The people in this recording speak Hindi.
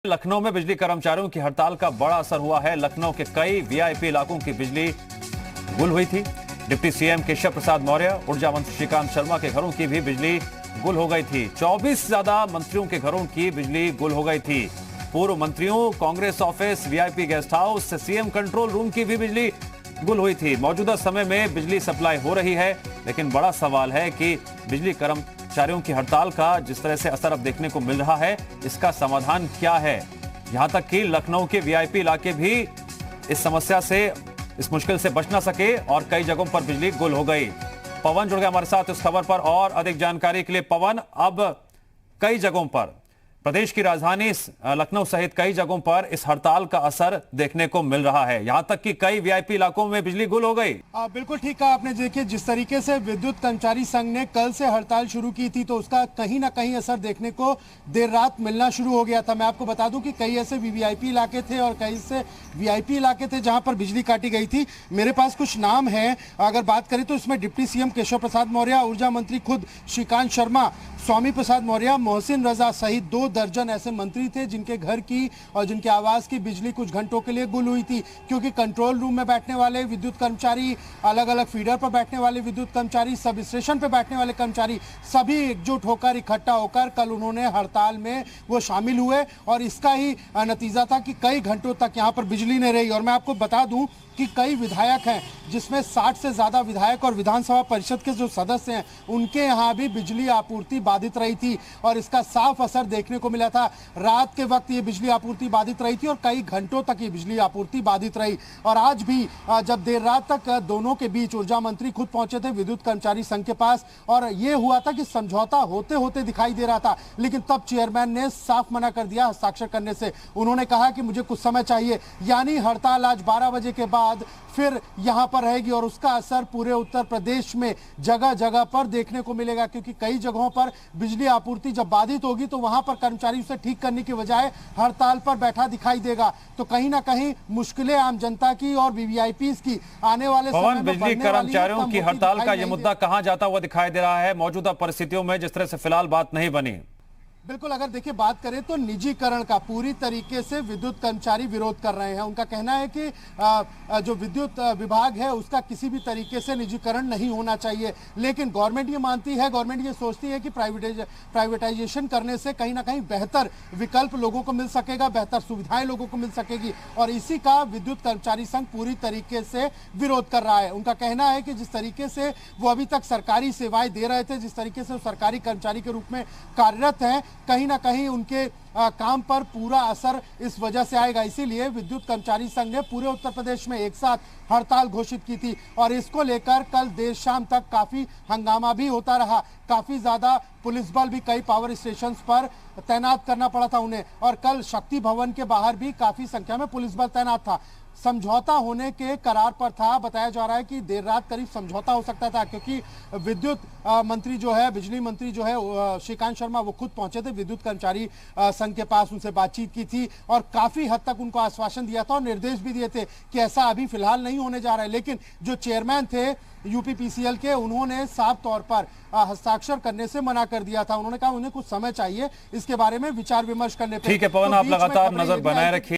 लखनऊ में बिजली कर्मचारियों की हड़ताल का बड़ा असर हुआ है। लखनऊ के कई वीआईपी इलाकों की बिजली गुल हुई थी। डिप्टी सीएम केशव प्रसाद मौर्य, ऊर्जा मंत्री श्रीकांत शर्मा के घरों की भी बिजली गुल हो गई थी। 24 ज्यादा मंत्रियों के घरों की बिजली गुल हो गई थी। पूर्व मंत्रियों, Congress office, VIP guest house, CM control room की भी बिजली गुल हुई थी। मौजूदा समय में बिजली सप्लाई हो रही है, लेकिन बड़ा सवाल है कि बिजली कर्मचारियों की हड़ताल का जिस तरह से असर अब देखने को मिल रहा है, इसका समाधान क्या है। यहां तक कि लखनऊ के वीआईपी इलाके भी इस समस्या से, इस मुश्किल से बच ना सके और कई जगहों पर बिजली गुल हो गई। पवन जुड़ गया हमारे साथ इस खबर पर और अधिक जानकारी के लिए। पवन, अब कई जगहों पर प्रदेश की राजधानी लखनऊ सहित कई जगहों पर इस हड़ताल का असर देखने को मिल रहा है। यहां तक कि कई वीआईपी इलाकों में बिजली गुल हो गई। बिल्कुल ठीक कहा आपने। देखिए, जिस तरीके से विद्युत कर्मचारी संघ ने कल से हड़ताल शुरू की थी, तो उसका कहीं ना कहीं असर देखने को देर रात मिलना शुरू हो गया था। मैं आपको बता दूं कि कई ऐसे वीवीआईपी इलाके थे और कई ऐसे वीआईपी इलाके थे जहां पर बिजली काटी गई थी। मेरे पास कुछ नाम है, अगर बात करें तो इसमें डिप्टी सीएम केशव प्रसाद मौर्य, ऊर्जा मंत्री खुद श्रीकांत शर्मा, स्वामी प्रसाद मौर्य, मोहसिन रजा सहित 2 दर्जन ऐसे मंत्री थे जिनके घर की और जिनके आवास की बिजली कुछ घंटों के लिए गुल हुई थी। क्योंकि कंट्रोल रूम में बैठने वाले विद्युत कर्मचारी, अलग अलग फीडर पर बैठने वाले विद्युत कर्मचारी, सब स्टेशन पर बैठने वाले कर्मचारी, सभी एकजुट होकर, इकट्ठा होकर कल उन्होंने हड़ताल में वो शामिल हुए और इसका ही नतीजा था कि कई घंटों तक यहाँ पर बिजली नहीं रही। और मैं आपको बता दूं कि कई विधायक हैं, जिसमें 60 से ज्यादा विधायक और विधानसभा परिषद के जो सदस्य हैं, उनके यहाँ भी बिजली आपूर्ति बाधित रही थी और इसका साफ असर देखने को मिला था। रात के वक्त ये बिजली आपूर्ति बाधित रही थी और कई घंटों तक ये बिजली आपूर्ति बाधित रही। और आज भी जब देर रात तक दोनों के बीच ऊर्जा मंत्री खुद पहुंचे थे विद्युत कर्मचारी संघ के पास और ये हुआ था कि समझौता होते होते दिखाई दे रहा था, लेकिन तब चेयरमैन ने साफ मना कर दिया हस्ताक्षर करने से। उन्होंने कहा कि मुझे कुछ समय चाहिए, यानी हड़ताल आज 12 बजे के बाद फिर यहां पर रहेगी और उसका असर पूरे उत्तर प्रदेश में जगह जगह पर देखने को मिलेगा। क्योंकि कई जगहों पर बिजली आपूर्ति जब बाधित होगी तो वहां पर कर्मचारी उसे ठीक करने की बजाय हड़ताल पर बैठा दिखाई देगा। तो कहीं ना कहीं मुश्किलें आम जनता की और वीवीआईपीज़ की आने वाले समय में बिजली कर्मचारियों की हड़ताल का यह मुद्दा कहां जाता हुआ दिखाई दे रहा है मौजूदा परिस्थितियों में, जिस तरह से फिलहाल बात नहीं बनी। बिल्कुल, अगर देखिए बात करें तो निजीकरण का पूरी तरीके से विद्युत कर्मचारी विरोध कर रहे हैं। उनका कहना है कि जो विद्युत विभाग है उसका किसी भी तरीके से निजीकरण नहीं होना चाहिए। लेकिन गवर्नमेंट ये मानती है, गवर्नमेंट ये सोचती है कि प्राइवेटाइजेशन करने से कहीं ना कहीं बेहतर विकल्प लोगों को मिल सकेगा, बेहतर सुविधाएं लोगों को मिल सकेगी और इसी का विद्युत कर्मचारी संघ पूरी तरीके से विरोध कर रहा है। उनका कहना है कि जिस तरीके से वो अभी तक सरकारी सेवाएं दे रहे थे, जिस तरीके से वो सरकारी कर्मचारी के रूप में कार्यरत हैं, कहीं ना कहीं उनके काम पर पूरा असर इस वजह से आएगा। इसीलिए विद्युत कर्मचारी संघ ने पूरे उत्तर प्रदेश में एक साथ हड़ताल घोषित की थी और इसको लेकर कल देर शाम तक काफी हंगामा भी होता रहा। काफी ज्यादा पुलिस बल भी कई पावर स्टेशन पर तैनात करना पड़ा था उन्हें और कल शक्ति भवन के बाहर भी काफी संख्या में पुलिस बल तैनात था। समझौता होने के करार पर था। बताया जा रहा है कि देर रात करीब समझौता हो सकता था, क्योंकि विद्युत मंत्री जो है, बिजली मंत्री जो है श्रीकांत शर्मा, वो खुद पहुंचे थे विद्युत कर्मचारी संघ के पास, उनसे बातचीत की थी और काफी हद तक उनको आश्वासन दिया था और निर्देश भी दिए थे कि ऐसा अभी फिलहाल नहीं होने जा रहा है। लेकिन जो चेयरमैन थे यूपीपीसीएल के, उन्होंने साफ तौर पर हस्ताक्षर करने से मना कर दिया था। उन्होंने कहा उन्हें कुछ समय चाहिए इसके बारे में विचार विमर्श करने पर। ठीक है पवन, आप लगातार नजर बनाए रखिए।